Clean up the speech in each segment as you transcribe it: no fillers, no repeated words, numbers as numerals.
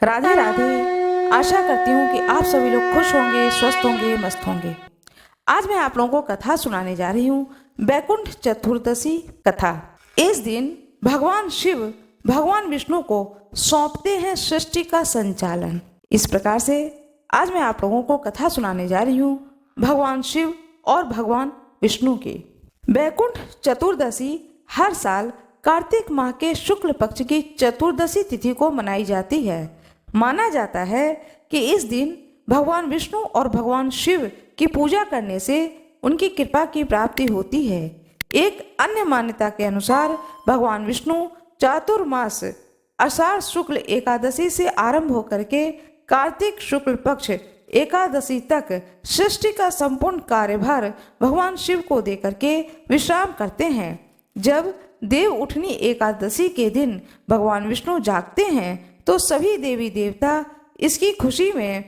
राधे राधे। आशा करती हूँ कि आप सभी लोग खुश होंगे, स्वस्थ होंगे, मस्त होंगे। आज मैं आप लोगों को कथा सुनाने जा रही हूँ, बैकुंठ चतुर्दशी कथा। इस दिन भगवान शिव भगवान विष्णु को सौंपते हैं सृष्टि का संचालन। इस प्रकार से आज मैं आप लोगों को कथा सुनाने जा रही हूँ भगवान शिव और भगवान विष्णु की। बैकुंठ चतुर्दशी हर साल कार्तिक माह के शुक्ल पक्ष की चतुर्दशी तिथि को मनाई जाती है। माना जाता है कि इस दिन भगवान विष्णु और भगवान शिव की पूजा करने से उनकी कृपा की प्राप्ति होती है। एक अन्य मान्यता के अनुसार भगवान विष्णु चातुर्मास आषाढ़ शुक्ल एकादशी से आरंभ होकर के कार्तिक शुक्ल पक्ष एकादशी तक सृष्टि का संपूर्ण कार्यभार भगवान शिव को देकर के विश्राम करते हैं। जब देव उठनी एकादशी के दिन भगवान विष्णु जागते हैं तो सभी देवी देवता इसकी खुशी में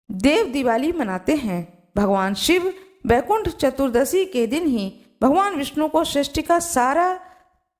देव दिवाली मनाते हैं। भगवान शिव बैकुंठ चतुर्दशी के दिन ही भगवान विष्णु को सृष्टि का सारा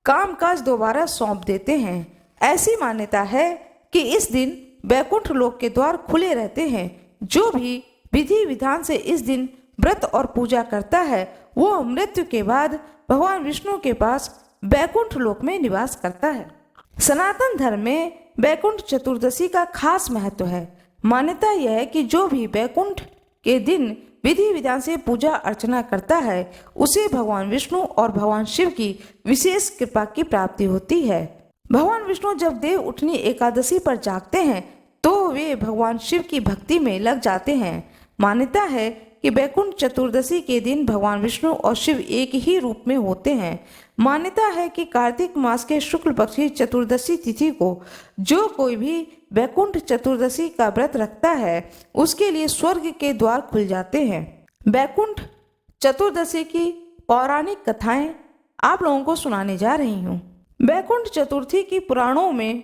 कामकाज दोबारा सौंप देते हैं। ऐसी मान्यता है कि इस दिन बैकुंठ लोक के द्वार खुले रहते हैं। जो भी विधि विधान से इस दिन व्रत और पूजा करता है वो मृत्यु के बाद भगवान विष्णु के पास बैकुंठ लोक में निवास करता है। सनातन धर्म में बैकुंठ चतुर्दशी का खास महत्व है। मान्यता यह है कि जो भी बैकुंठ के दिन विधि विधान से पूजा अर्चना करता है उसे भगवान विष्णु और भगवान शिव की विशेष कृपा की प्राप्ति होती है। भगवान विष्णु जब देव उठनी एकादशी पर जागते हैं तो वे भगवान शिव की भक्ति में लग जाते हैं। मान्यता है कि बैकुंठ चतुर्दशी के दिन भगवान विष्णु और शिव एक ही रूप में होते हैं। मान्यता है कि कार्तिक मास के शुक्ल पक्ष की चतुर्दशी तिथि को जो कोई भी बैकुंठ चतुर्दशी का व्रत रखता है उसके लिए स्वर्ग के द्वार खुल जाते हैं। बैकुंठ चतुर्दशी की पौराणिक कथाएं आप लोगों को सुनाने जा रही हूँ। बैकुंठ चतुर्थी की पुराणों में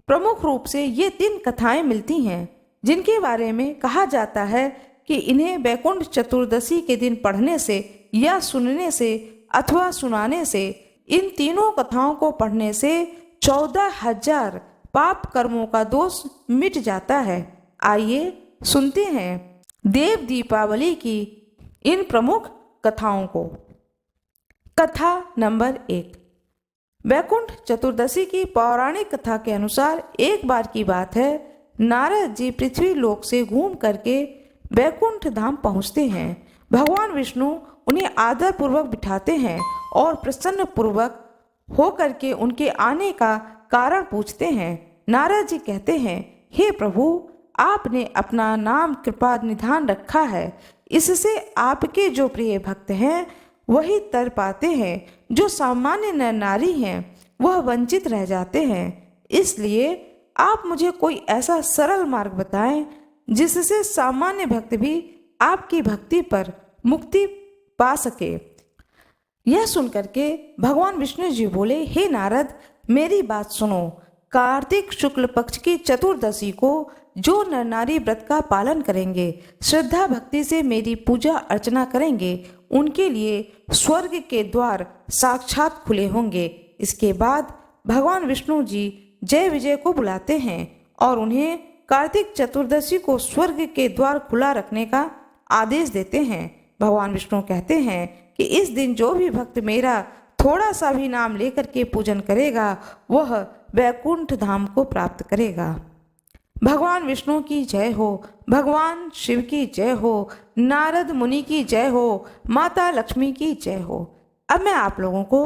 प्रमुख रूप से ये 3 कथाएं मिलती हैं जिनके बारे में कहा जाता है कि इन्हें बैकुंठ चतुर्दशी के दिन पढ़ने से या सुनने से अथवा सुनाने से, इन तीनों कथाओं को पढ़ने से 14,000 पाप कर्मों का दोष मिट जाता है। आइए सुनते हैं देव दीपावली की इन प्रमुख कथाओं को। कथा नंबर 1। बैकुंठ चतुर्दशी की पौराणिक कथा के अनुसार एक बार की बात है, नारद जी पृथ्वी लोक से घूम करके बैकुंठ धाम पहुँचते हैं। भगवान विष्णु उन्हें आदर पूर्वक बिठाते हैं और प्रसन्न पूर्वक होकर के उनके आने का कारण पूछते हैं। नारद जी कहते हैं, हे प्रभु, आपने अपना नाम कृपा निधान रखा है, इससे आपके जो प्रिय भक्त हैं वही तर पाते हैं, जो सामान्य नर नारी हैं वह वंचित रह जाते हैं। इसलिए आप मुझे कोई ऐसा सरल मार्ग बताएं जिससे सामान्य भक्त भी आपकी भक्ति पर मुक्ति पा सके। यह सुनकर के भगवान विष्णु जी बोले, हे नारद, मेरी बात सुनो। कार्तिक शुक्ल पक्ष की चतुर्दशी को जो नर नारी व्रत का पालन करेंगे, श्रद्धा भक्ति से मेरी पूजा अर्चना करेंगे, उनके लिए स्वर्ग के द्वार साक्षात खुले होंगे। इसके बाद भगवान विष्णु जी जय विजय को बुलाते हैं और उन्हें कार्तिक चतुर्दशी को स्वर्ग के द्वार खुला रखने का आदेश देते हैं। भगवान विष्णु कहते हैं कि इस दिन जो भी भक्त मेरा थोड़ा सा भी नाम लेकर के पूजन करेगा वह बैकुंठ धाम को प्राप्त करेगा। भगवान विष्णु की जय हो, भगवान शिव की जय हो, नारद मुनि की जय हो, माता लक्ष्मी की जय हो। अब मैं आप लोगों को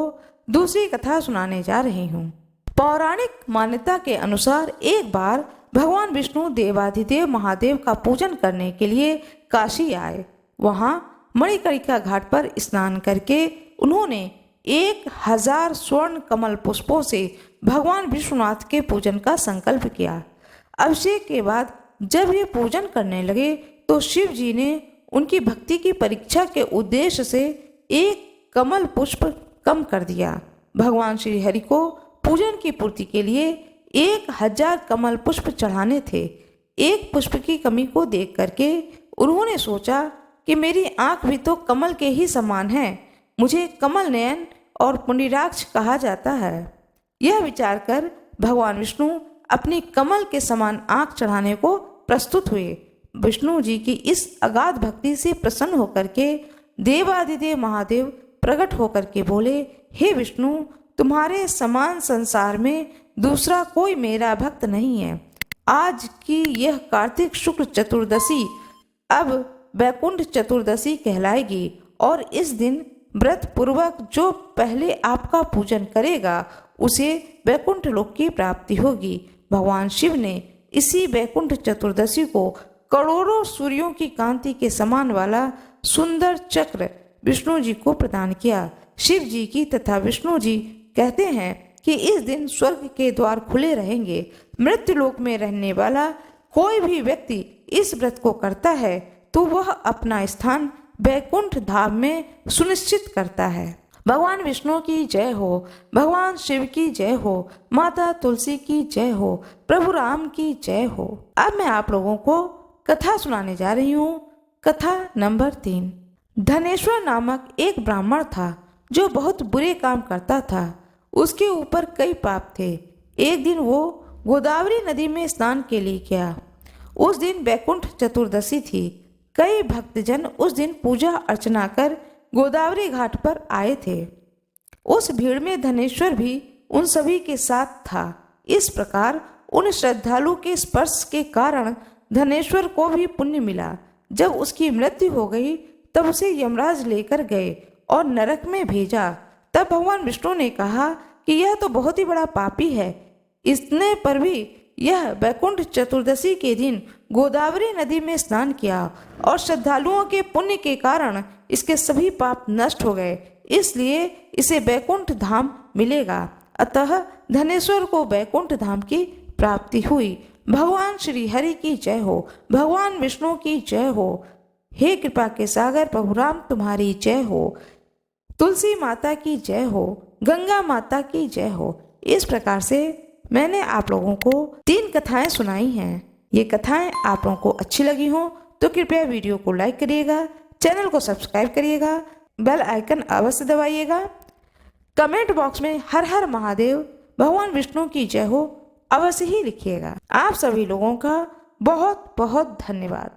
दूसरी कथा सुनाने जा रही हूँ। पौराणिक मान्यता के अनुसार एक बार भगवान विष्णु देवाधिदेव महादेव का पूजन करने के लिए काशी आए। वहाँ मणिकर्णिका घाट पर स्नान करके उन्होंने 1000 स्वर्ण कमल पुष्पों से भगवान विश्वनाथ के पूजन का संकल्प किया। अभिषेक के बाद जब ये पूजन करने लगे तो शिव जी ने उनकी भक्ति की परीक्षा के उद्देश्य से एक कमल पुष्प कम कर दिया। भगवान श्री हरि को पूजन की पूर्ति के लिए 1000 कमल पुष्प चढ़ाने थे। एक पुष्प की कमी को देख करके उन्होंने सोचा कि मेरी आंख भी तो कमल के ही समान है, मुझे कमल नयन और पुंडरीकाक्ष कहा जाता है। यह विचार कर भगवान विष्णु अपनी कमल के समान आंख चढ़ाने को प्रस्तुत हुए। विष्णु जी की इस अगाध भक्ति से प्रसन्न होकर के देवादिदेव महादेव प्रकट होकर के बोले, हे विष्णु, तुम्हारे समान संसार में दूसरा कोई मेरा भक्त नहीं है। आज की यह कार्तिक शुक्ल चतुर्दशी अब वैकुंठ चतुर्दशी कहलाएगी और इस दिन व्रत पूर्वक जो पहले आपका पूजन करेगा उसे वैकुंठ लोक की प्राप्ति होगी। भगवान शिव ने इसी वैकुंठ चतुर्दशी को करोड़ों सूर्यों की कांति के समान वाला सुंदर चक्र विष्णु जी को प्रदान किया। शिव जी की तथा विष्णु जी कहते हैं कि इस दिन स्वर्ग के द्वार खुले रहेंगे। मृत्यु लोक में रहने वाला कोई भी व्यक्ति इस व्रत को करता है तो वह अपना स्थान वैकुंठ धाम में सुनिश्चित करता है। भगवान विष्णु की जय हो, भगवान शिव की जय हो, माता तुलसी की जय हो, प्रभु राम की जय हो। अब मैं आप लोगों को कथा सुनाने जा रही हूँ। कथा नंबर 3। धनेश्वर नामक एक ब्राह्मण था जो बहुत बुरे काम करता था। उसके ऊपर कई पाप थे। एक दिन वो गोदावरी नदी में स्नान के लिए गया। उस दिन वैकुंठ चतुर्दशी थी। कई भक्तजन उस दिन पूजा अर्चना कर गोदावरी घाट पर आए थे। उस भीड़ में धनेश्वर भी उन सभी के साथ था। इस प्रकार उन श्रद्धालु के स्पर्श के कारण धनेश्वर को भी पुण्य मिला। जब उसकी मृत्यु हो गई तब उसे यमराज लेकर गए और नरक में भेजा। तब भगवान विष्णु ने कहा कि यह तो बहुत ही बड़ा पापी है। इतने पर भी यह वैकुंठ चतुर्दशी के दिन गोदावरी नदी में स्नान किया और श्रद्धालुओं के पुण्य के कारण इसके सभी पाप नष्ट हो गए, इसलिए इसे वैकुंठ धाम मिलेगा। अतः धनेश्वर को वैकुंठ धाम की प्राप्ति हुई। भगवान श्री हरि की जय हो, भगवान विष्णु की जय हो। हे कृपा के सागर प्रभु राम तुम्हारी जय हो, तुलसी माता की जय हो, गंगा माता की जय हो। इस प्रकार से मैंने आप लोगों को 3 कथाएं सुनाई हैं। ये कथाएं आप लोगों को अच्छी लगी हो तो कृपया वीडियो को लाइक करिएगा, चैनल को सब्सक्राइब करिएगा, बेल आइकन अवश्य दबाइएगा। कमेंट बॉक्स में हर हर महादेव, भगवान विष्णु की जय हो अवश्य ही लिखिएगा। आप सभी लोगों का बहुत बहुत धन्यवाद।